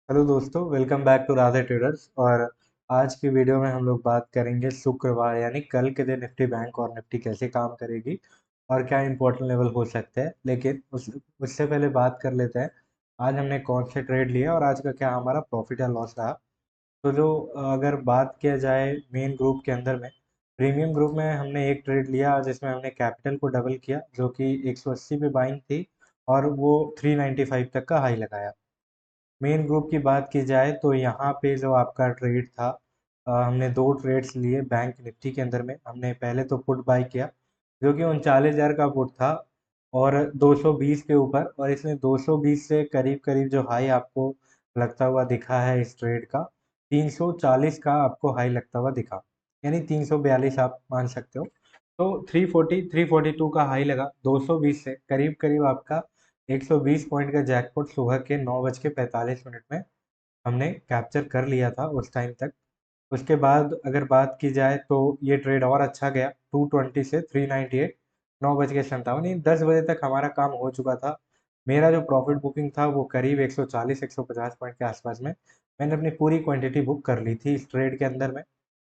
Hello दोस्तों, welcome back to Radhe Traders. और आज की वीडियो में हम लोग बात करेंगे शुक्रवार यानी कल के दिन निफ्टी बैंक और निफ्टी कैसे काम करेगी और क्या इंपॉर्टेंट लेवल हो सकते हैं। लेकिन उससे पहले बात कर लेते हैं आज हमने कौन से ट्रेड लिए और आज का क्या हमारा प्रॉफिट या लॉस रहा। तो अगर बात किया जाए मेन ग्रुप के अंदर में, प्रीमियम ग्रुप में हमने एक ट्रेड लिया जिसमें हमने कैपिटल को डबल किया, जो कि 180 पे बाइंग थी और वो 395 तक का हाई लगाया। मेन ग्रुप की बात की जाए तो यहाँ पे जो आपका ट्रेड था, हमने दो ट्रेड्स लिए बैंक निफ्टी के अंदर में। हमने पहले तो पुट बाय किया जो कि 39,000 का पुट था और 220 के ऊपर, और इसने 220 से करीब करीब जो हाई आपको लगता हुआ दिखा है इस ट्रेड का, 340 का आपको हाई लगता हुआ दिखा, यानी 342 आप मान सकते हो। तो 342 का हाई लगा 220 से, करीब करीब आपका 120 पॉइंट का जैकपॉट सुबह के 9:45 में हमने कैप्चर कर लिया था उस टाइम तक। उसके बाद अगर बात की जाए तो ये ट्रेड और अच्छा गया, 220 से 398, 9:57, यानी 10 बजे तक हमारा काम हो चुका था। मेरा जो प्रॉफिट बुकिंग था वो करीब 140-150 पॉइंट के आसपास में मैंने अपनी पूरी क्वांटिटी बुक कर ली थी इस ट्रेड के अंदर में।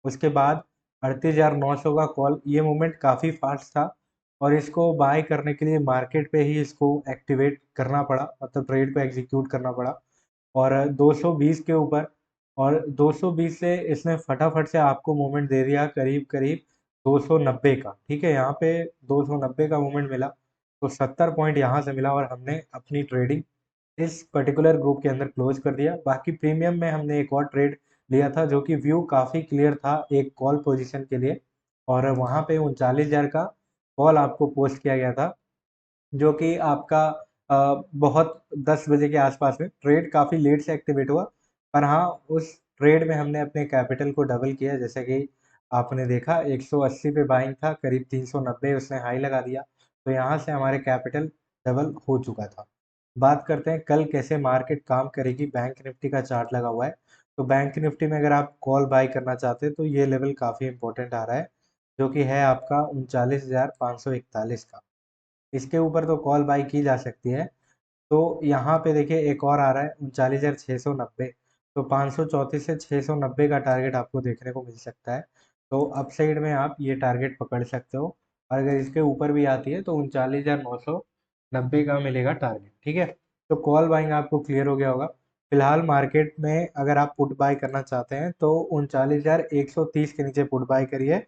उसके बाद 38,900 का कॉल, ये मूवमेंट काफ़ी फास्ट था और इसको बाय करने के लिए मार्केट पे ही इसको एक्टिवेट करना पड़ा, मतलब ट्रेड को एग्जीक्यूट करना पड़ा। और 220 के ऊपर, और 220 से इसने फटाफट से आपको मूवमेंट दे दिया करीब करीब 290 का। ठीक है, यहाँ पे 290 का मूवमेंट मिला तो 70 पॉइंट यहाँ से मिला और हमने अपनी ट्रेडिंग इस पर्टिकुलर ग्रुप के अंदर क्लोज कर दिया। बाकी प्रीमियम में हमने एक और ट्रेड लिया था जो कि व्यू काफ़ी क्लियर था एक कॉल पोजीशन के लिए, और वहाँ पे 39,000 का कॉल आपको पोस्ट किया गया था, जो कि आपका बहुत 10 बजे के आसपास में ट्रेड काफ़ी लेट से एक्टिवेट हुआ। पर हाँ, उस ट्रेड में हमने अपने कैपिटल को डबल किया, जैसे कि आपने देखा 180 पे बाइंग था, करीब 390 उसने हाई लगा दिया, तो यहाँ से हमारे कैपिटल डबल हो चुका था। बात करते हैं कल कैसे मार्केट काम करेगी। बैंक निफ्टी का चार्ट लगा हुआ है, तो बैंक निफ्टी में अगर आप कॉल बाय करना चाहते हैं तो ये लेवल काफ़ी इंपॉर्टेंट आ रहा है, जो कि है आपका 39,541 का। इसके ऊपर तो कॉल बाई की जा सकती है। तो यहाँ पे देखिए एक और आ रहा है 39,690, तो 534 से 690 का टारगेट आपको देखने को मिल सकता है। तो अप साइड में आप ये टारगेट पकड़ सकते हो, और अगर इसके ऊपर भी आती है तो 39,990 का मिलेगा टारगेट। ठीक है, तो कॉल बाइंग आपको क्लियर हो गया होगा। फिलहाल मार्केट में अगर आप पुट बाय करना चाहते हैं तो 39,130 के नीचे पुट बाय करिए,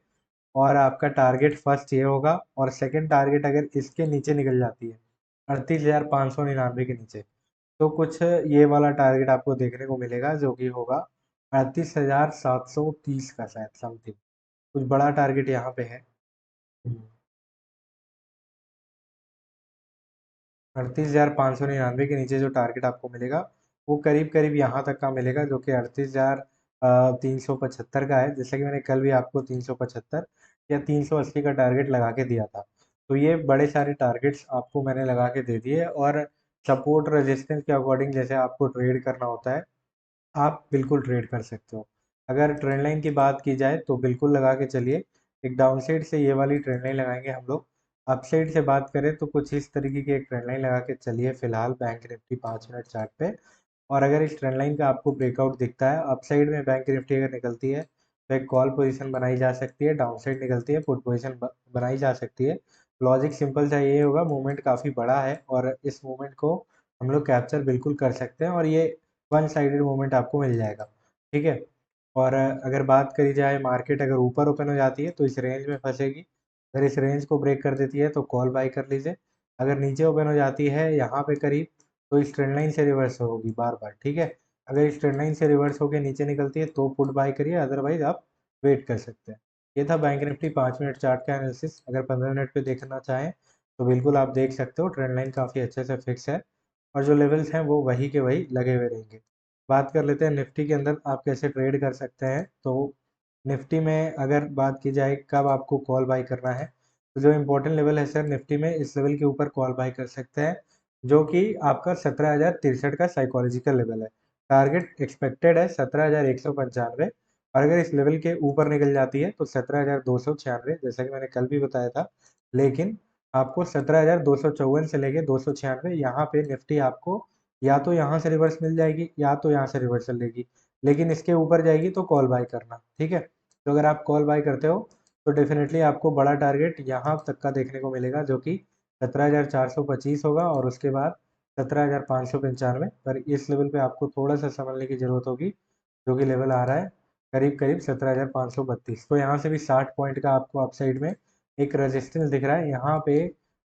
और आपका टारगेट फर्स्ट ये होगा, और सेकंड टारगेट अगर इसके नीचे निकल जाती है 38,599 के नीचे, तो कुछ ये वाला टारगेट आपको देखने को मिलेगा जो कि होगा 38,730 का, शायद समथिंग कुछ बड़ा टारगेट यहाँ पे है। 38,599 के नीचे जो टारगेट आपको मिलेगा वो करीब करीब यहाँ तक का मिलेगा, जो कि 38,375 का है। जैसे कि मैंने कल भी आपको 375 या 380 का टारगेट लगा के दिया था, तो ये बड़े सारे टारगेट्स आपको मैंने लगा के दे दिए। और सपोर्ट रेजिस्टेंस के अकॉर्डिंग जैसे आपको ट्रेड करना होता है, आप बिल्कुल ट्रेड कर सकते हो। अगर ट्रेंड लाइन की बात की जाए तो बिल्कुल लगा के चलिए। एक डाउन साइड से ये वाली ट्रेंड लाइन लगाएंगे हम लोग। अप साइड से बात करें तो कुछ इस तरीके की एक ट्रेंड लाइन लगा के चलिए फिलहाल बैंक निफ्टी 5 मिनट चार्ट पे। और अगर इस ट्रेंड लाइन का आपको ब्रेकआउट दिखता है, अप साइड में बैंक निफ्टी अगर निकलती है तो एक कॉल पोजीशन बनाई जा सकती है, डाउन साइड निकलती है पुट पोजीशन बनाई जा सकती है। लॉजिक सिंपल सा ये होगा, मूवमेंट काफ़ी बड़ा है और इस मूवमेंट को हम लोग कैप्चर बिल्कुल कर सकते हैं, और ये वन साइडेड मूवमेंट आपको मिल जाएगा। ठीक है, और अगर बात करी जाए मार्केट अगर ऊपर ओपन हो जाती है तो इस रेंज में फंसेगी, अगर इस रेंज को ब्रेक कर देती है तो कॉल बाय कर लीजिए। अगर नीचे ओपन हो जाती है यहाँ पे करीब, तो इस ट्रेंड लाइन से रिवर्स होगी बार बार। ठीक है, अगर इस ट्रेंड लाइन से रिवर्स होकर नीचे निकलती है तो पुट बाय करिए, अदरवाइज आप वेट कर सकते हैं। ये था बैंक निफ्टी 5 मिनट चार्ट का एनालिसिस। अगर 15 मिनट पे देखना चाहें तो बिल्कुल आप देख सकते हो, ट्रेंड लाइन काफ़ी अच्छे से फिक्स है और जो लेवल्स हैं वो वही के वही लगे हुए रहेंगे। बात कर लेते हैं निफ्टी के अंदर आप कैसे ट्रेड कर सकते हैं। तो निफ्टी में अगर बात की जाए कब आपको कॉल बाय करना है, तो जो इम्पोर्टेंट लेवल है सर निफ्टी में, इस लेवल के ऊपर कॉल बाय कर सकते हैं, जो कि आपका 17,063 का साइकोलॉजिकल लेवल है। टारगेट एक्सपेक्टेड है 17,195, और अगर इस लेवल के ऊपर निकल जाती है तो 17,296, जैसा कि मैंने कल भी बताया था। लेकिन आपको 17,254 से लेके 296 यहाँ पे निफ्टी आपको या तो यहाँ से रिवर्स मिल जाएगी या तो यहाँ से रिवर्सल लेगी, लेकिन इसके ऊपर जाएगी तो कॉल बाय करना, ठीक है। तो अगर आप कॉल बाय करते हो तो डेफिनेटली आपको बड़ा टारगेट यहाँ तक का देखने को मिलेगा, जो कि 17,425 होगा, और उसके बाद 17,595। पर इस लेवल पे आपको थोड़ा सा समझने की जरूरत होगी, जो कि लेवल आ रहा है करीब करीब 17,532। तो यहाँ से भी 60 पॉइंट का आपको अपसाइड में एक रेजिस्टेंस दिख रहा है। यहाँ पे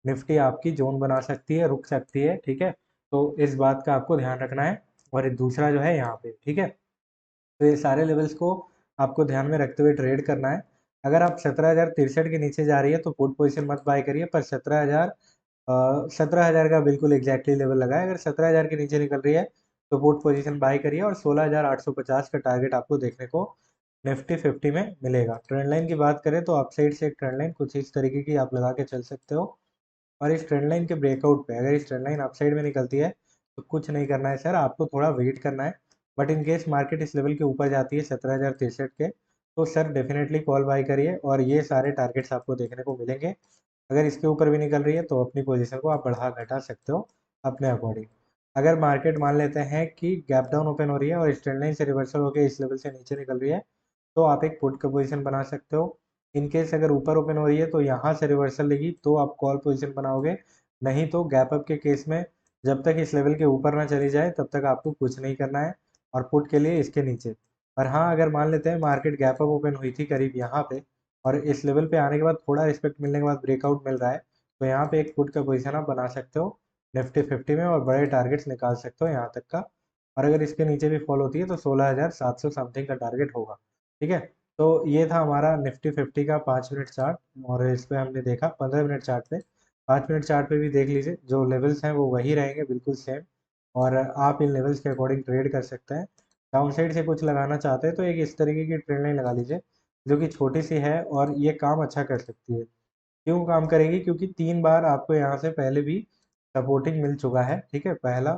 निफ्टी आपकी जोन बना सकती है, रुक सकती है, ठीक है। तो इस बात का आपको ध्यान रखना है। और एक दूसरा जो है यहाँ पे, ठीक है। तो ये सारे लेवल्स को आपको ध्यान में रखते हुए ट्रेड करना है। अगर आप 17,063 के नीचे जा रही है तो पुट पोजीशन मत बाय करिए, पर 17,000 का बिल्कुल एग्जैक्टली लेवल लगा है। अगर 17,000 के नीचे निकल रही है तो पुट पोजीशन बाय करिए, और 16,850 का टारगेट आपको देखने को निफ्टी 50 में मिलेगा। ट्रेंड लाइन की बात करें तो अपसाइड से एक ट्रेंड लाइन कुछ इस तरीके की आप लगा के चल सकते हो, और इस ट्रेंड लाइन के ब्रेकआउट पे अगर इस ट्रेंड लाइन अपसाइड में निकलती है तो कुछ नहीं करना है सर, आपको थोड़ा वेट करना है। बट इन केस मार्केट इस लेवल के ऊपर जाती है 17,063 के, तो सर डेफिनेटली कॉल बाय करिए, और ये सारे टारगेट्स आपको देखने को मिलेंगे। अगर इसके ऊपर भी निकल रही है तो अपनी पोजीशन को आप बढ़ा घटा सकते हो अपने अकॉर्डिंग। अगर मार्केट मान लेते हैं कि गैप डाउन ओपन हो रही है और इस ट्रेंड लाइन से रिवर्सल होकर इस लेवल से नीचे निकल रही है, तो आप एक पुट का पोजीशन बना सकते हो। इन केस अगर ऊपर ओपन हो रही है तो यहाँ से रिवर्सल लेगी तो आप कॉल पोजीशन बनाओगे, नहीं तो गैप अप के केस में जब तक इस लेवल के ऊपर ना चली जाए तब तक आपको कुछ नहीं करना है, और पुट के लिए इसके नीचे। और हाँ, अगर मान लेते हैं मार्केट गैप अप ओपन हुई थी करीब यहाँ पे, और इस लेवल पे आने के बाद थोड़ा रिस्पेक्ट मिलने के बाद ब्रेकआउट मिल रहा है, तो यहाँ पे एक पुट का पोजीशन आप बना सकते हो निफ्टी 50 में, और बड़े टारगेट्स निकाल सकते हो यहाँ तक का। और अगर इसके नीचे भी फॉल होती है तो 16,700 समथिंग का टारगेट होगा, ठीक है। तो ये था हमारा निफ्टी 50 का 5 मिनट चार्ट, और इस पे हमने देखा 15 मिनट चार्ट पे। 5 मिनट चार्ट पे भी देख लीजिए, जो लेवल्स हैं वो वही रहेंगे बिल्कुल सेम, और आप इन लेवल्स के अकॉर्डिंग ट्रेड कर सकते हैं। डाउन साइड से कुछ लगाना चाहते हैं तो एक इस तरीके की ट्रेंड लाइन लगा लीजिए, जो कि छोटी सी है और ये काम अच्छा कर सकती है। क्यों काम करेगी? क्योंकि 3 बार आपको यहाँ से पहले भी सपोर्टिंग मिल चुका है, ठीक है। पहला,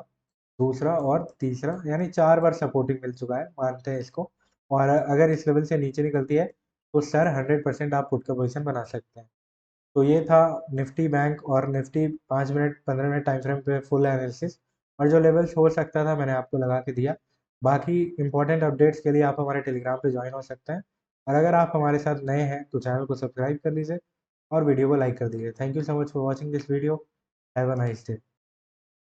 दूसरा और तीसरा, यानी 4 बार सपोर्टिंग मिल चुका है, मानते हैं इसको। और अगर इस लेवल से नीचे निकलती है तो सर 100% आप पुट का पोजीशन बना सकते हैं। तो ये था निफ्टी बैंक और Nifty 5 minute 15 minute time frame पे फुल एनालिसिस, और जो लेवल्स हो सकता था मैंने आपको लगा के दिया। बाकी इंपॉर्टेंट अपडेट्स के लिए आप हमारे टेलीग्राम पे ज्वाइन हो सकते हैं, और अगर आप हमारे साथ नए हैं तो चैनल को सब्सक्राइब कर लीजिए और वीडियो को लाइक कर दीजिए। Thank you so much for watching this video. Have a nice day.